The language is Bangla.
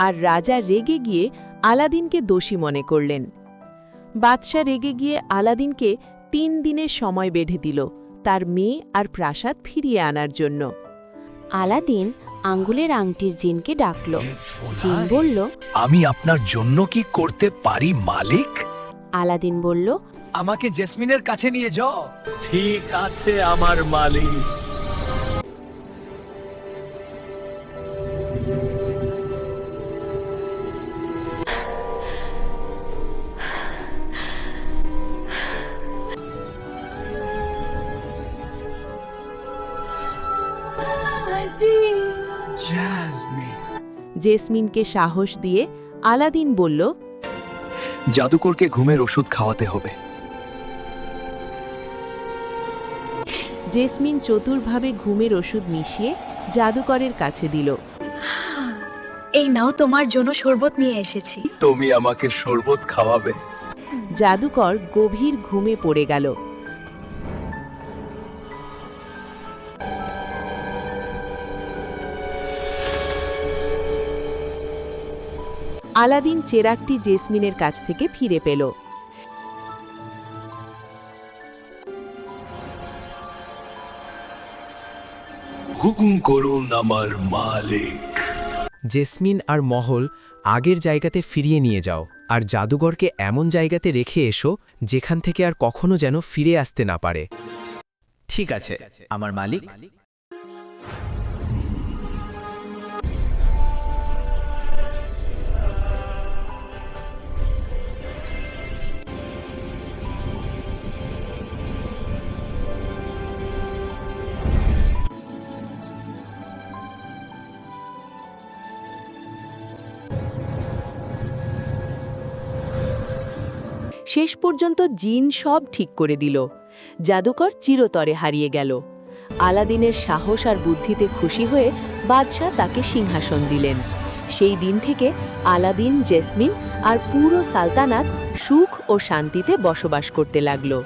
আর রাজা রেগে গিয়ে আলাদিনকে দোষী মনে করলেন। বাদশাহ রেগে গিয়ে আলাদিনকে 3 দিনের সময় বেঁধে দিল তার মেয়ে আর প্রাসাদ ফিরিয়ে আনার জন্য। আলাদিন আঙ্গুলের আংটির জিনকে ডাকল। জিন বলল, আমি আপনার জন্য কি করতে পারি মালিক? আলাদিন বলল, আমাকে জেসমিনের কাছে নিয়ে যাও। ঠিক আছে আমার মালিক। জেসমিনকে সাহস দিয়ে আলাদিন বলল, জাদুকরকে ঘুমের ওষুধ খাওয়াতে হবে। জেসমিন চতুরভাবে ঘুমের ওষুধ মিশিয়ে জাদুকরের কাছে দিল। এই নাও, তোমার জন্য শরবত নিয়ে এসেছি। তুমি আমাকে শরবত খাওয়াবে? জাদুকর গভীর ঘুমে পড়ে গেল। আলাদিন চেরাগটি জেসমিনের কাছ থেকে ফিরে পেল। হুকুম করুন আমার মালিক। জেসমিন আর মহল আগের জায়গাতে ফিরিয়ে নিয়ে যাও, আর জাদুঘরকে এমন জায়গাতে রেখে এসো যেখান থেকে আর কখনো যেন ফিরে আসতে না পারে। ঠিক আছে আমার মালিক। শেষ পর্যন্ত জিন সব ঠিক করে দিল। জাদুকর চিরতরে হারিয়ে গেল। আলাদিনের সাহস আর বুদ্ধিতে খুশি হয়ে বাদশাহ তাকে সিংহাসন দিলেন। সেই দিন থেকে আলাদিন, জেসমিন আর পুরো সালতানাত সুখ ও শান্তিতে বসবাস করতে লাগলো।